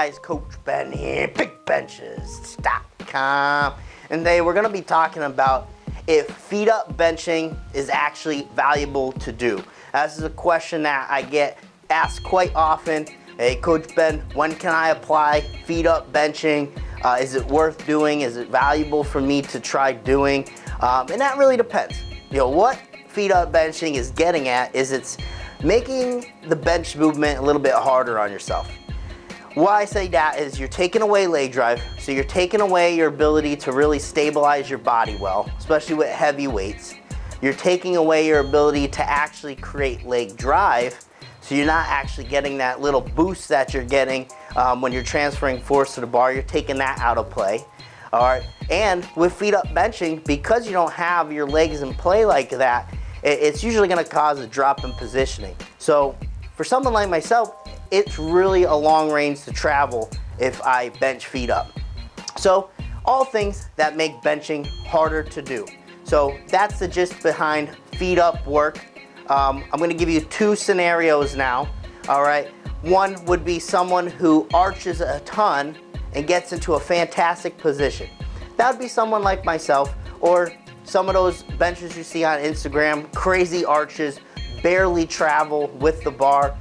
guys, Coach Ben here, bigbenchas.com, and today we're going to be talking about if feet up benching is actually valuable to do. This is a question that I get asked quite often. Hey, Coach Ben, when can I apply feet up benching? Is it worth doing? Is it valuable for me to try doing? And that really depends. You know, what feet up benching is getting at is it's making the bench movement a little bit harder on yourself. Why I say that is you're taking away leg drive, so you're taking away your ability to really stabilize your body well, especially with heavy weights. You're taking away your ability to actually create leg drive, so you're not actually getting that little boost that you're getting when you're transferring force to the bar. You're taking that out of play. All right, and with feet up benching, because you don't have your legs in play like that, it's usually going to cause a drop in positioning. So for someone like myself, it's really a long range to travel if I bench feet up. So all things that make benching harder to do. So that's the gist behind feet up work. I'm going to give you two scenarios now. All right, one would be someone who arches a ton and gets into a fantastic position. That would be someone like myself, or some of those benchers you see on Instagram, crazy arches, barely travel with the bar.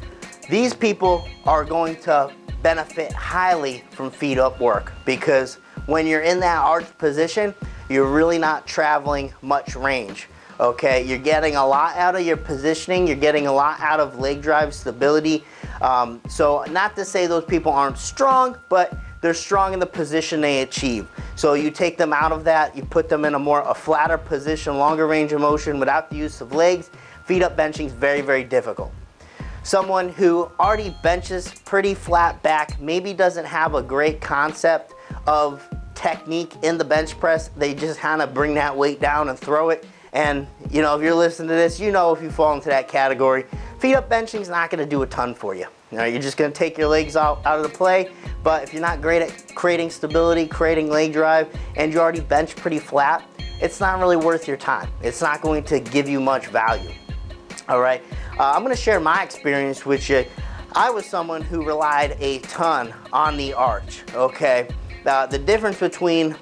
These people are going to benefit highly from feet up work, because when you're in that arch position, you're really not traveling much range. Okay, you're getting a lot out of your positioning, you're getting a lot out of leg drive stability. So not to say those people aren't strong, but they're strong in the position they achieve. So you take them out of that, you put them in a flatter position, longer range of motion without the use of legs. Feet up benching is very, very difficult. Someone who already benches pretty flat back, maybe doesn't have a great concept of technique in the bench press. They just kind of bring that weight down and throw it. And you know, if you're listening to this, you know if you fall into that category, feet up benching is not going to do a ton for you. You know, you're just going to take your legs out of the play. But if you're not great at creating stability, creating leg drive, and you already bench pretty flat, it's not really worth your time. It's not going to give you much value. All right, I'm going to share my experience with you. I was someone who relied a ton on the arch. Okay, the difference between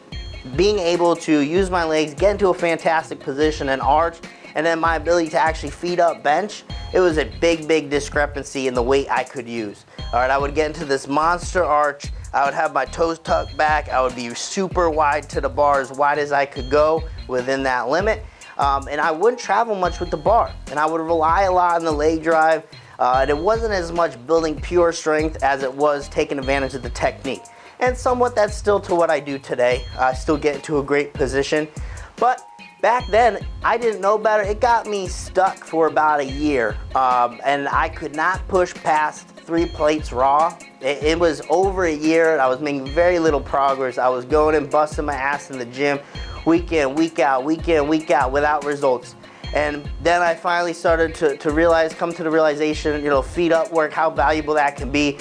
being able to use my legs, get into a fantastic position and arch, and then my ability to actually feet up bench, it was a big discrepancy in the weight I could use. All right, I would get into this monster arch, I would have my toes tucked back, I would be super wide to the bar, as wide as I could go within that limit, and I wouldn't travel much with the bar, and I would rely a lot on the leg drive, and it wasn't as much building pure strength as it was taking advantage of the technique. And somewhat that's still to what I do today. I still get into a great position, but back then I didn't know better. It got me stuck for about a year, and I could not push past 3 plates raw. It was over a year, and I was making very little progress. I was going and busting my ass in the gym week in, week out, without results. And then I finally started to realize, come to the realization, you know, feet up work, how valuable that can be.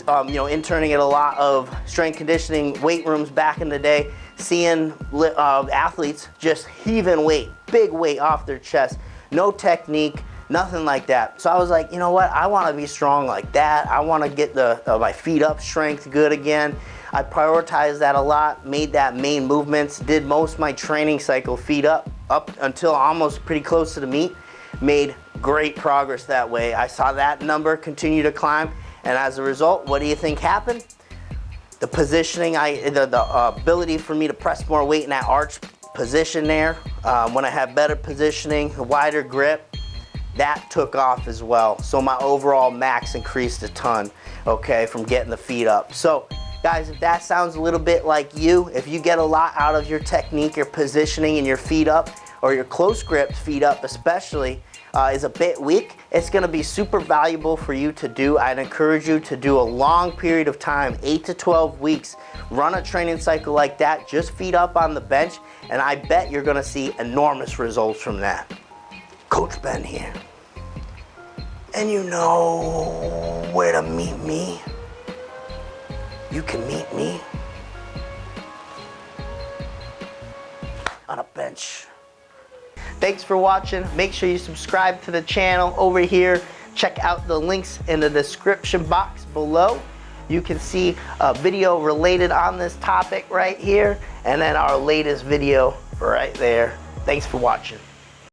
You know, interning at a lot of strength conditioning weight rooms back in the day, seeing athletes just heaving weight, big weight off their chest, no technique, nothing like that. So I was like, you know what, I want to be strong like that. I want to get my feet up strength good again. I prioritized that a lot, made that main movements, did most of my training cycle feet up until almost pretty close to the meet, made great progress that way. I saw that number continue to climb. And as a result, what do you think happened? The positioning, the ability for me to press more weight in that arch position there, when I had better positioning, a wider grip, that took off as well. So my overall max increased a ton, okay, from getting the feet up. So guys, if that sounds a little bit like you, if you get a lot out of your technique, your positioning, and your feet up, or your close grip feet up especially, is a bit weak, it's going to be super valuable for you to do. I'd encourage you to do a long period of time, 8 to 12 weeks, run a training cycle like that, just feet up on the bench, and I bet you're going to see enormous results from that. Coach Ben here. And you know where to meet me. You can meet me on a bench. Thanks for watching. Make sure you subscribe to the channel over here. Check out the links in the description box below. you can see a video related on this topic right here, and then our latest video right there. Thanks for watching.